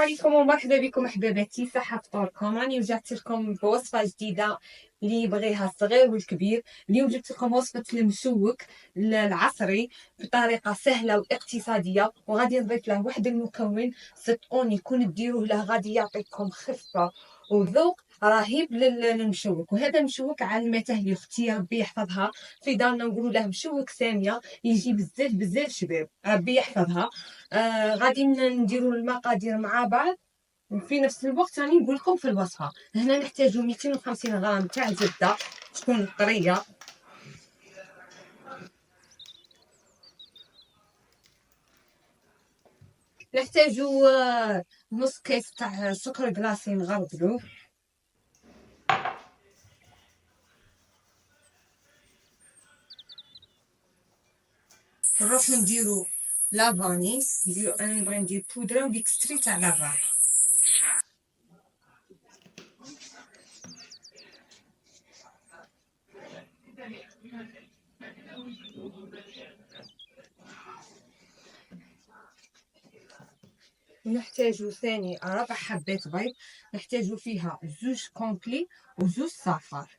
عليكم ومرحبا بكم احباباتي، صحه فطوركم. راني رجعت لكم بوصفه جديده اللي يبغيها الصغير والكبير. اليوم جبت لكم وصفه المشوك العصري بطريقه سهله واقتصاديه، وغادي نضيف له واحد المكون صدقوني كون ديروه له غادي يعطيكم خفه وذوق رهيب للمشوك. وهذا المشوك علمته لي اختي ربي يحفظها، في دارنا نقولوا له مشوك ساميه، يجي بزاف بزاف شباب ربي يحفظها. غادي نديروا المقادير مع بعض وفي نفس الوقت راني نقول لكم في الوصفه. هنا نحتاجوا 250 غرام تاع زبده تكون طريه، نحتاجوا نص كيس تاع سكر كلاصي نغربلوه، نروحو نديرو لافاني، انا نبغي ندير بودره وديكستري تاع لافاني. نحتاجو ثاني 4 حبات بيض، نحتاجو فيها 2 كومبلي و2 صفار.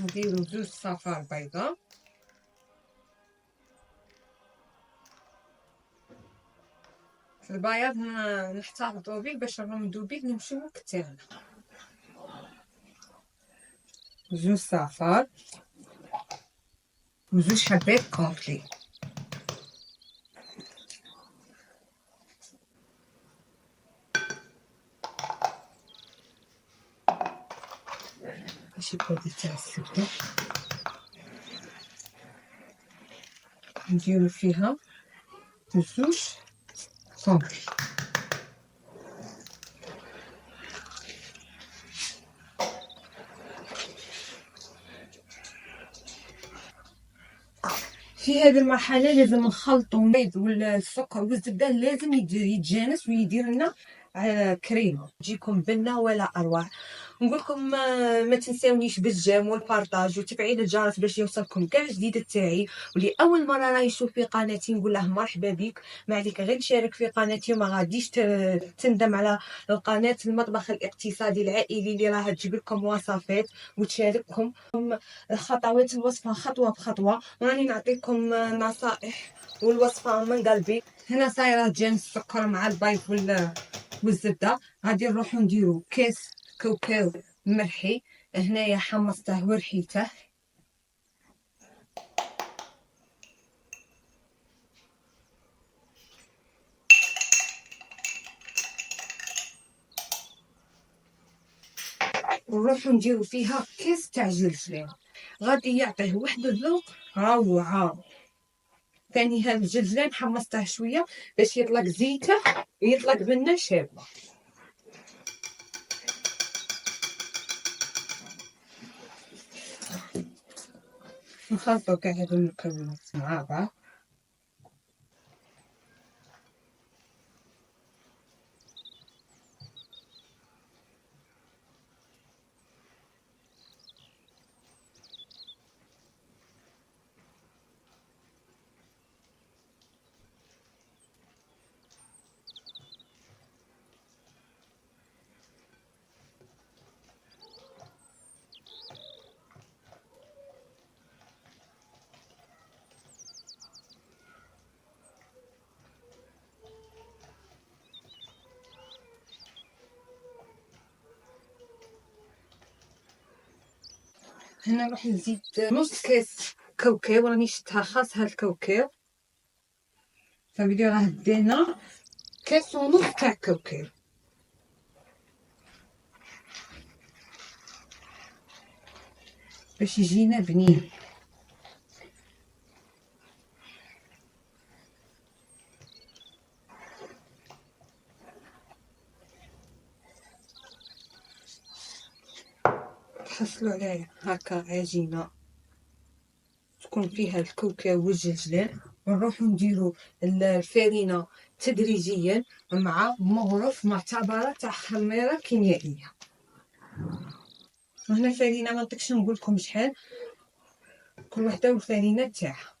نديرو 2 صفار بيضاء، في البياض نحتفظوا به باش نرمدو به المشوك تاعنا. 2 صفار و2 حبات كومبلي. ماشي بودي تاع الزبده نديرو فيها 2 كومبلي. في هذه المرحله لازم نخلطوا البيض والسكر والزبده، لازم يتجانس ويدير لنا كريمه تجيكم بنه ولا اروع. نقول لكم ما تنساونيش بالجيم والبارطاج وتفعيل الجرس باش يوصلكم كاع الجديد تاعي. واللي اول مره راه يشوف في قناتي نقول له مرحبا بك، ما عليك غير تشارك في قناتي وما غاديش تندم على القناه المطبخ الاقتصادي العائلي اللي راها تجيب لكم وصفات وتشارككم خطوات الوصفه خطوه بخطوه، وراني نعطيكم نصائح والوصفه من قلبي. هنا صايره جان السكر مع البيض والزبده. غادي نروحو نديرو كاس كاوكاو مرحي، هنايا حمصته ورحيته. ونروحو نديرو فيها كاس تاع جلجلان، غادي يعطيه واحد الذوق روعه. ثاني هاد الجلجلان حمصته شويه باش يطلق زيته ويطلق بنه شابه. نخلطو كاع هاد المكونات مع بعض. هنا نروح نزيد نص كاس كاوكاو، راني شفتها خاص هاد الكاوكاو، فبدي راه دينا كاس ونص تاع كاوكاو باش يجينا بنين. تحصلوا على هكا عجينه تكون فيها الكاوكاو والجلجلان، ونروحو نديرو الفارينه تدريجيا مع مغرف معتبره تاع خميره كيميائيه. وهنا الفارينه ما نطيقش نقول لكم شحال، كل وحده والفارينه تاعها.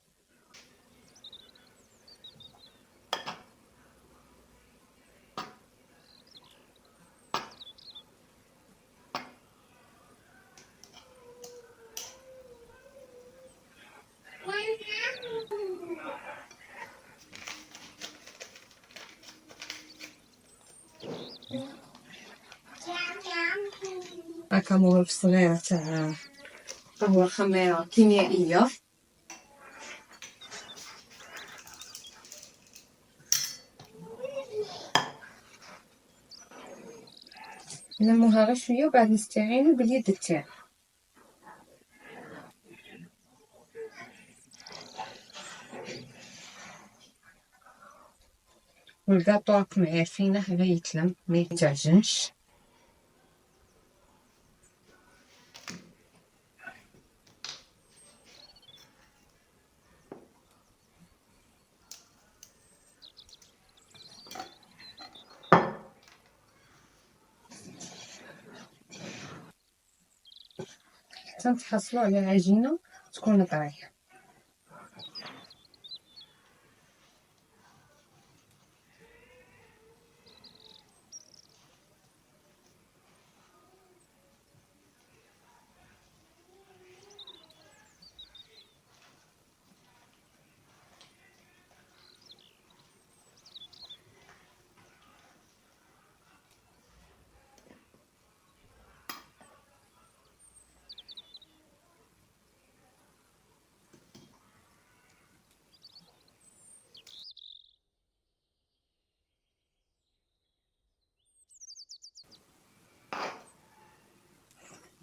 هاكا مغرف صغيرة تاع قهوة خميرة كيميائية. نلموها غير شوية وبعد نستعينو باليد تاعنا. والكاطو راكم عارفينه غير يتلم ما يتعجنش. حتى نتحصلوا على العجينة تكون طرية.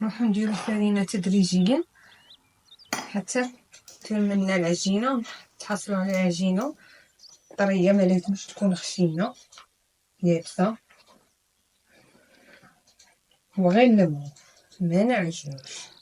نروحو نديرو الفرينة تدريجيا حتى تلملنا العجينة، تحصلوا على عجينة طرية ما لازمش تكون خشينة يابسة، وغير نلمو ما نعجنوش.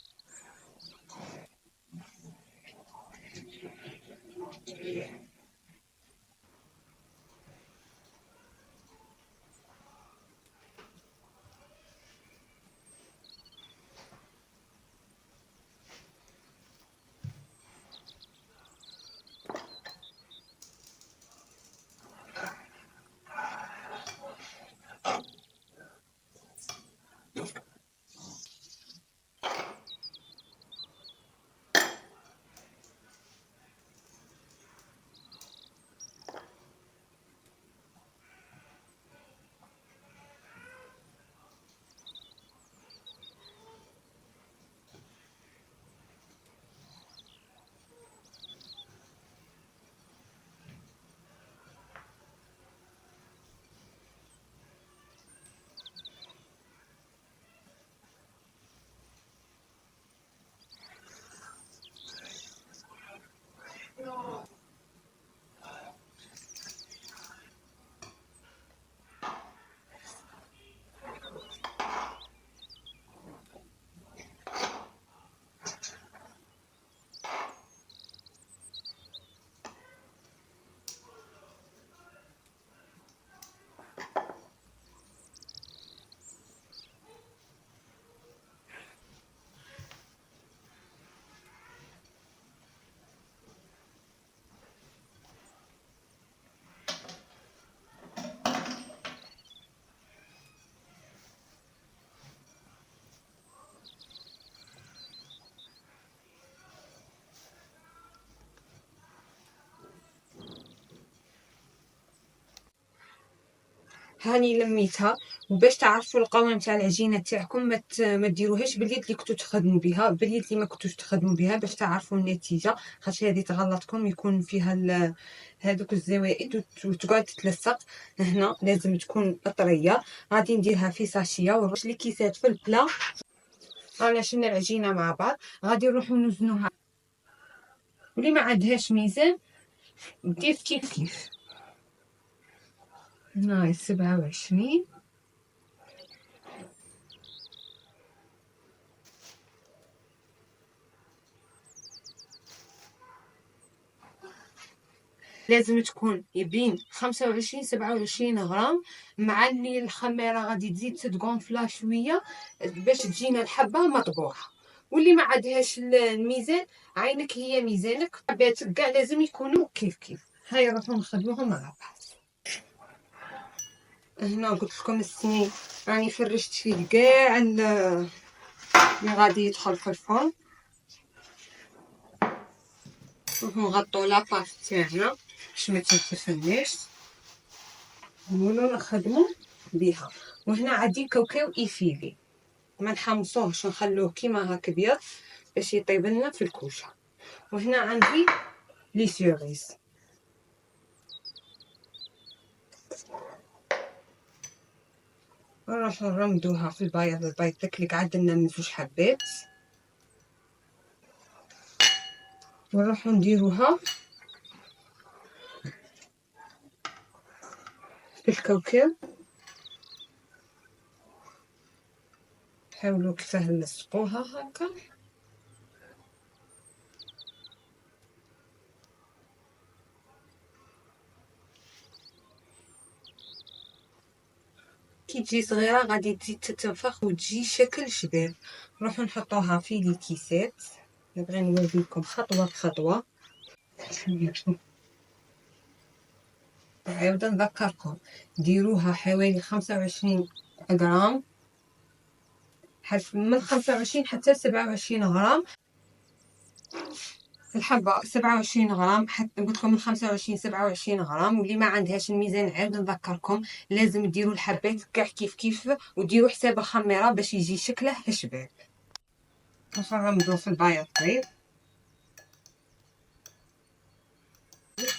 هاني لميتها. وباش تعرفوا القوام تاع العجينه تاعكم ما ديروهاش باليد اللي كنتو تخدموا بها، باليد اللي ما كنتوش تخدموا بها باش تعرفوا النتيجه، خاطر هذه تغلطكم يكون فيها هذوك الزوائد وتقعد تتلصق. هنا لازم تكون طريه. غادي نديرها في ساشيه ونرش لي كيسات في البلا. رانا شلنا العجينه مع بعض، غادي نروحو نوزنوها. واللي ما عندهاش ميزان دير كيف هنايا 27. لازم تكون يبين 25 27 غرام، مع اللي الخميره غادي تزيد تتغونفلا شويه باش تجينا الحبه مطبوعه. واللي ما عندهاش الميزان عينك هي ميزانك، حباتك كاع لازم يكونوا كيف. هاي نروحو نخدموهم مع بعض. هنا قلت لكم السنين راني فرشت فيه كاع اللي غادي يدخل في الفرن. نغطو لاباط تاعنا باش ما تنتفناش ونولو نخدمو بها. وهنا عندي كاوكاو ايفيلي. ما نحمصوهش، نخلوه كيما هاك ابيض باش يطيب لنا في الكوشه. وهنا عندي لي سيريز، نروحو نرمدوها في البيض. البيض داك اللي قعد لنا من 2 حبات، ونروحو نديروها في الكاوكاو. حاولوا كيفاه نلصقوها هكا. كي تجي صغيره غادي تزيد تتنفخ وتجي شكل شباب. نروحو نحطوها في لي كيسات. نبغي نوريكم خطوه بخطوه. نعاود نذكركم، ديروها حوالي 25 غرام، من 25 حتى 27 غرام الحبه. 27 غرام، حتى قلت لكم من 25 27 غرام. واللي ما عندهاش الميزان نعاود نذكركم، لازم ديروا الحبات كاع كيف كيف، وديروا حساب الخميره باش يجي شكله هشباب. نغمضو في البيض طيب.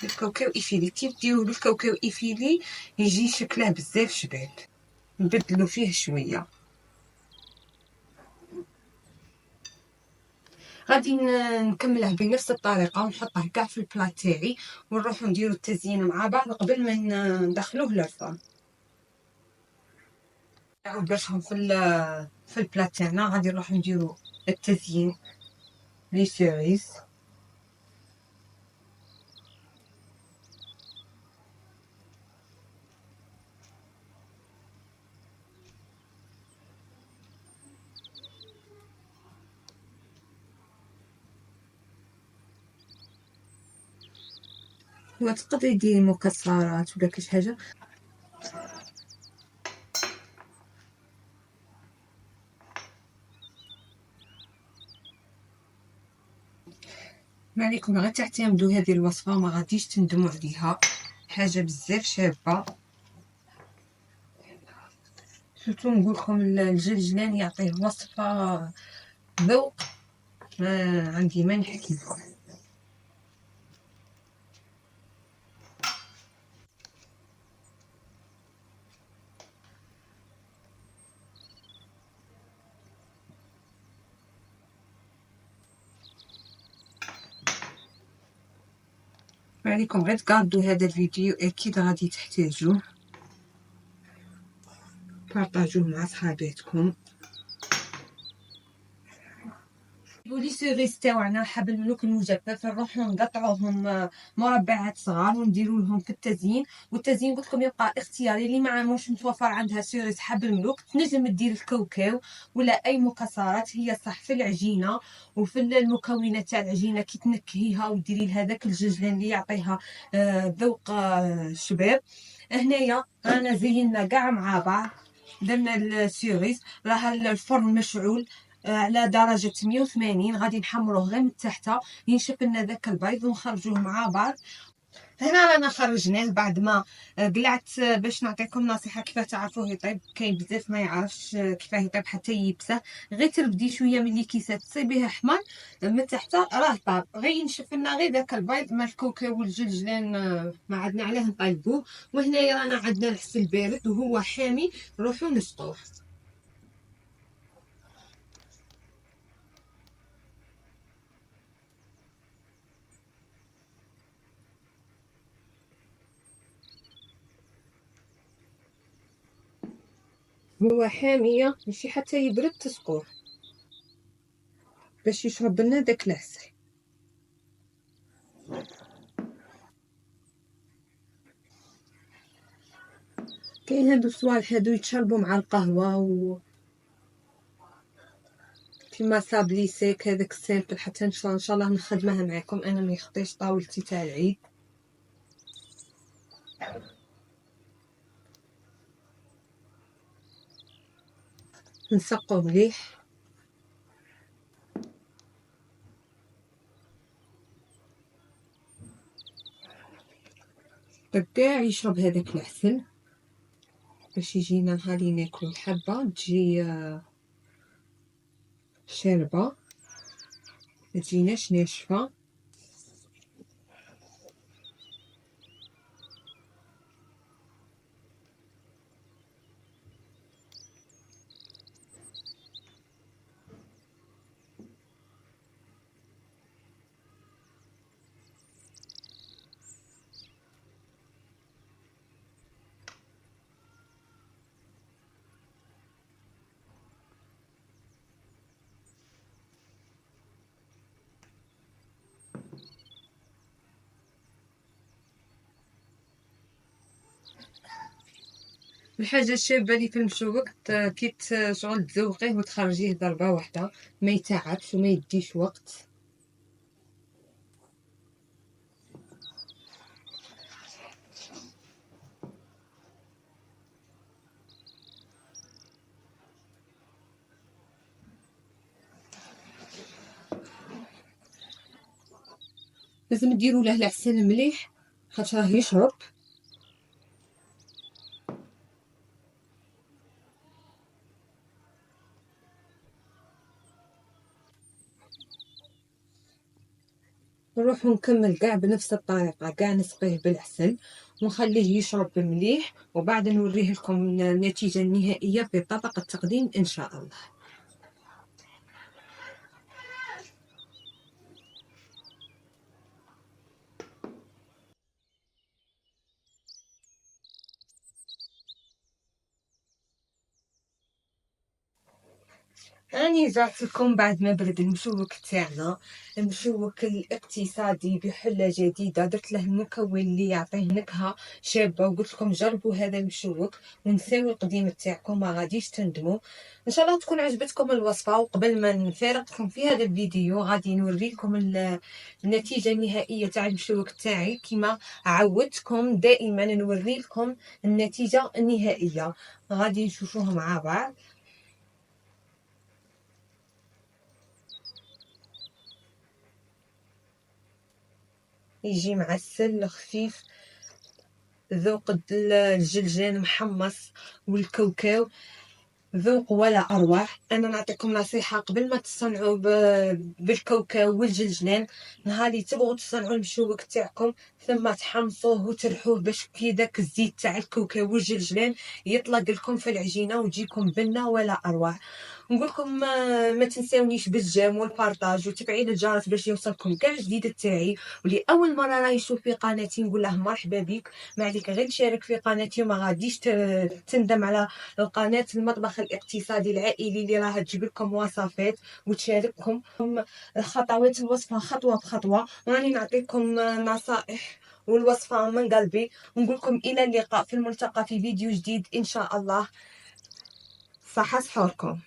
الكاوكاو ايفيلي كيف ديروا الكاوكاو ايفيلي يجي شكله بزاف شباب. نبدلو فيه شويه. غادي نكمله بنفس الطريقه ونحطه كاع في البلا تاعي، ونروحو نديرو التزيين مع بعض قبل ما ندخلوه للفرن. نعاود باشهم في البلا تاعنا. غادي نروحو نديرو التزيين، لي سيريز، وتقدري ديري مكسرات ولا كاش حاجه. ما عليكم غير تعتمدوا هذه الوصفه، ما غاديش تندموا عليها، حاجه بزاف شابه. سورتو نقول لكم الجلجلان يعطيه وصفه ذوق ما عندي ما نحكي لكم. ما عليكم غير تقادوا هذا الفيديو، اكيد غادي تحتاجوه. بارطاجوه مع صحاباتكم. لي سيريز تاوعنا حب الملوك المجفف، نروحو نقطعوهم مربعات صغار ونديرو لهم في التزيين. والتزيين قلت لكم يبقى اختياري. اللي ما مش متوفر عندها سيريز حب الملوك، تنجم دير الكاوكاو ولا اي مكسرات هي صح في العجينه وفي المكونات تاع العجينه. كي تنكهيها وديري لها داك الجلجلان اللي يعطيها ذوق شباب. هنايا رانا زينا كاع مع بعض، درنا السيريز. راه الفرن مشعول على درجة 180. غادي نحمروه غير من تحت ينشف لنا داك البيض ونخرجوه مع بعض. هنا رانا خرجناه بعد ما قلعت. باش نعطيكم نصيحه كيفاه تعرفوه يطيب، كاين بزاف ما يعرفش كيفاه يطيب حتى يبسه. غير ترفدي شويه من الكيسات تصيبيه احمر من تحت راه طاب. غير ينشف لنا غير داك البيض مع الكاوكاو والجلجلان ما عندنا عليه نطيبوه. وهنايا رانا عندنا العسل بارد وهو حامي، نروحو نسقوه. هو حامية ماشي حتى يبرد تسقوه باش يشرب لنا داك العسل. كاين هادو الصوالح هادو يتشربوا مع القهوه كيما صابلي سيك هذاك السامبل. حتى ان شاء الله نخدمها معكم. انا ما يخطيش طاولتي تاع العيد. نسقو مليح كاع يشرب هذاك العسل باش يجينا نهار ناكلو الحبه تجي شاربه، متجيناش ناشفه. الحاجه الشابه اللي في المشوك كي شغل تزوقيه وتخرجيه ضربه واحده، ما يتعبش وما يديش وقت. لازم ديروا له العسل مليح خاطر راه يشرب. نروح نكمل كاع بنفس الطريقه، كاع نسقيه بالعسل ونخليه يشرب مليح، وبعد نوريه لكم النتيجه النهائيه في طبق التقديم ان شاء الله. راني جات لكم بعد ما برد المشوك تاعنا، المشوك الاقتصادي بحله جديده. درت له المكون اللي يعطيه نكهه شابه، وقلت لكم جربوا هذا المشوك ونساو القديم تاعكم، ما غاديش تندموا. ان شاء الله تكون عجبتكم الوصفه. وقبل ما نفارقكم في هذا الفيديو غادي نوريكم النتيجه النهائيه تاع المشوك تاعي. كما عودتكم دائما نوري لكم النتيجه النهائيه، غادي نشوفوها مع بعض. يجي معسل خفيف، ذوق الجلجان محمص والكاوكاو، ذوق ولا اروع. انا نعطيكم نصيحه قبل ما تصنعوا بالكاوكاو والجلجلان، نهاري تبغوا تصنعوا المشوك تاعكم ثم تحمصوه وترحوه باش كي داك الزيت تاع الكاوكاو والجلجلان يطلق لكم في العجينه وتجيكم بنه ولا اروع. نقولكم ما تنساونيش بالجيم والبارطاج وتفعيل الجرس باش يوصلكم كاع جديد تاعي. واللي اول مره راه يشوف في قناتي نقول له مرحبا بك، ما عليك غير تشارك في قناتي وما غاديش تندم على القناه المطبخ الاقتصادي العائلي اللي راها تجيب لكم وصفات وتشارككم خطوات الوصفه خطوه بخطوه. راني نعطيكم نصائح والوصفه من قلبي. ونقولكم الى اللقاء في الملتقى في فيديو جديد ان شاء الله. صحه سحوركم.